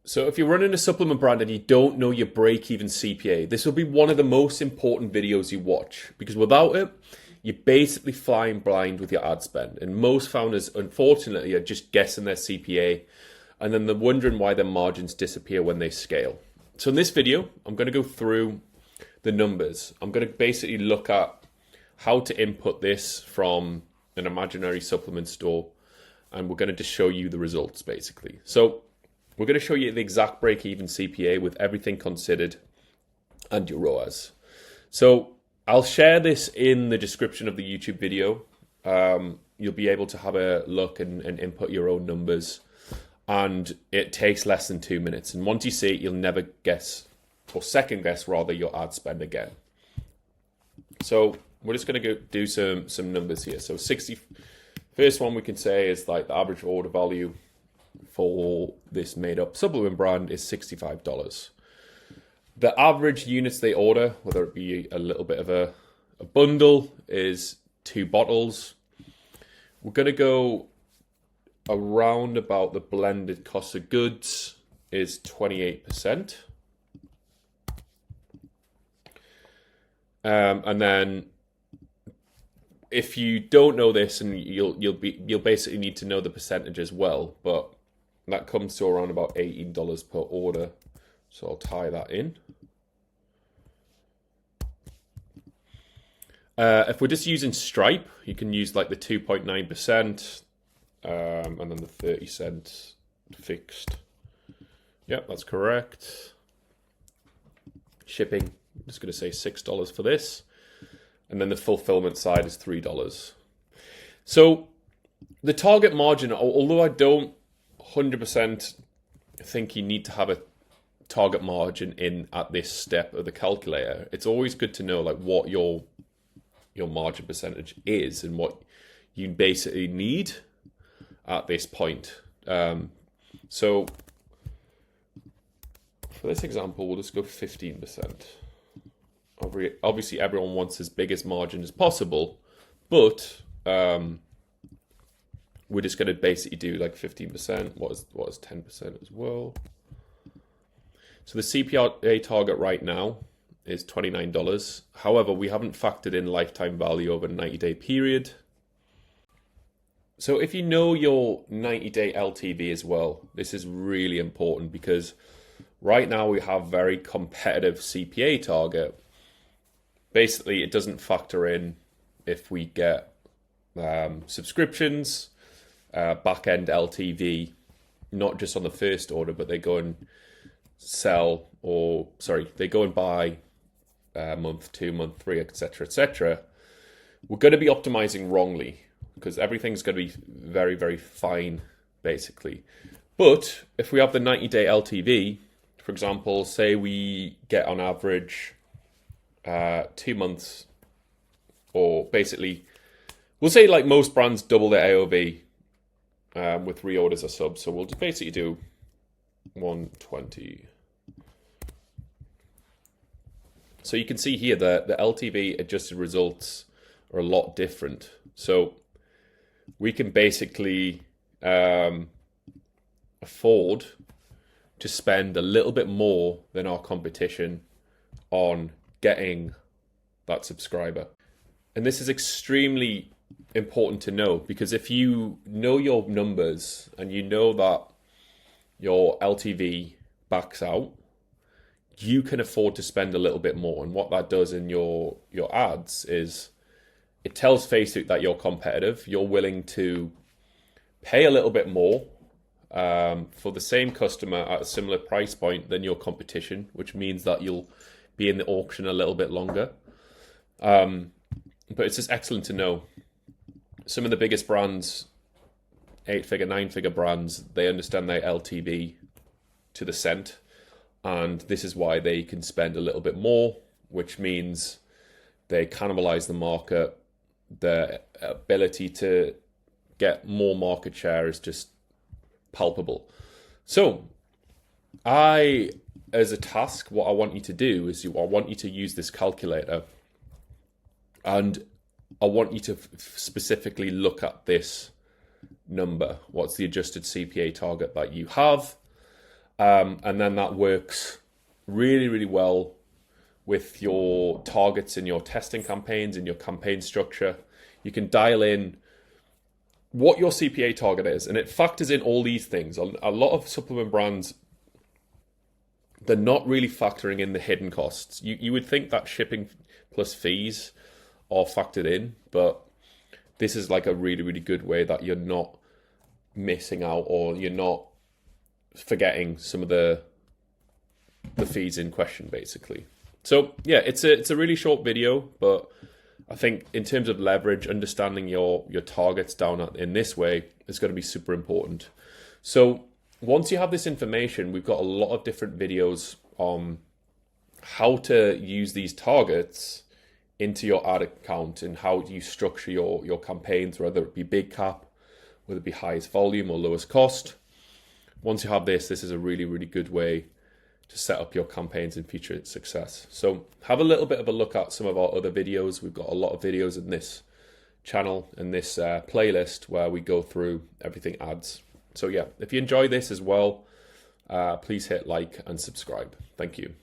So if you're running a supplement brand and you don't know your break-even CPA, this will be one of the most important videos you watch, because without it, you're basically flying blind with your ad spend. And most founders, unfortunately, are just guessing their CPA, and then they're wondering why their margins disappear when they scale. So in this video, I'm going to go through the numbers. I'm going to basically look at how to input this from an imaginary supplement store, and we're going to just show you the results, basically. So we're going to show you the exact break-even CPA with everything considered and your ROAS. So I'll share this in the description of the YouTube video. You'll be able to have a look and input your own numbers. And it takes less than 2 minutes. And once you see it, you'll never guess, or second guess rather, your ad spend again. So we're just going to go do some numbers here. So first one we can say is like the average order value for this made up supplement brand is $65. The average units they order, whether it be a little bit of a bundle, is 2 bottles. We're going to go around about the blended cost of goods is 28%. And then if you don't know this, and you'll basically need to know the percentage as well, but that comes to around about $18 per order. So I'll tie that in. If we're just using Stripe, you can use like the 2.9%, and then the 30 cents fixed. Yep, that's correct. Shipping, I'm just going to say $6 for this. And then the fulfillment side is $3. So the target margin, although I don't 100% think you need to have a target margin in at this step of the calculator, it's always good to know like what your margin percentage is and what you basically need at this point. So for this example, we'll just go 15%. Obviously, everyone wants as big as margin as possible, but we're just going to basically do like 15%. What is 10% as well? So the CPA target right now is $29. However, we haven't factored in lifetime value over a 90-day period. So if you know your 90-day LTV as well, this is really important, because right now we have very competitive CPA target. Basically, it doesn't factor in if we get subscriptions, back-end LTV, not just on the first order, but they go and they go and buy month 2, month 3, etc., etc. We're going to be optimizing wrongly, because everything's going to be very, very fine, basically. But if we have the 90-day LTV, for example, say we get on average 2 months, or basically, we'll say like most brands double their AOV with reorders or subs. So we'll just basically do 120. So you can see here that the LTV adjusted results are a lot different. So we can basically afford to spend a little bit more than our competition on getting that subscriber. And this is extremely important to know, because if you know your numbers and you know that your LTV backs out, you can afford to spend a little bit more. And what that does in your ads is it tells Facebook that you're competitive. You're willing to pay a little bit more for the same customer at a similar price point than your competition, which means that you'll be in the auction a little bit longer. But it's just excellent to know. Some of the biggest brands, 8-figure, 9-figure brands, they understand their LTV to the cent. And this is why they can spend a little bit more, which means they cannibalize the market. Their ability to get more market share is just palpable. So as a task, what I want you to do is I want you to use this calculator, and I want you to specifically look at this number. What's the adjusted CPA target that you have? And then that works really, really well with your targets in your testing campaigns, in your campaign structure. You can dial in what your CPA target is, and it factors in all these things. A lot of supplement brands, they're not really factoring in the hidden costs. You would think that shipping plus fees are factored in, but this is like a really, really good way that you're not missing out, or you're not forgetting some of the fees in question, basically. So yeah, it's a really short video, but I think in terms of leverage, understanding your targets down in this way is going to be super important. So once you have this information, we've got a lot of different videos on how to use these targets into your ad account and how you structure your campaigns, whether it be big cap, whether it be highest volume or lowest cost. Once you have this is a really, really good way to set up your campaigns and feature success. So have a little bit of a look at some of our other videos. We've got a lot of videos in this channel and this playlist where we go through everything ads. So yeah, if you enjoy this as well, please hit like and subscribe. Thank you.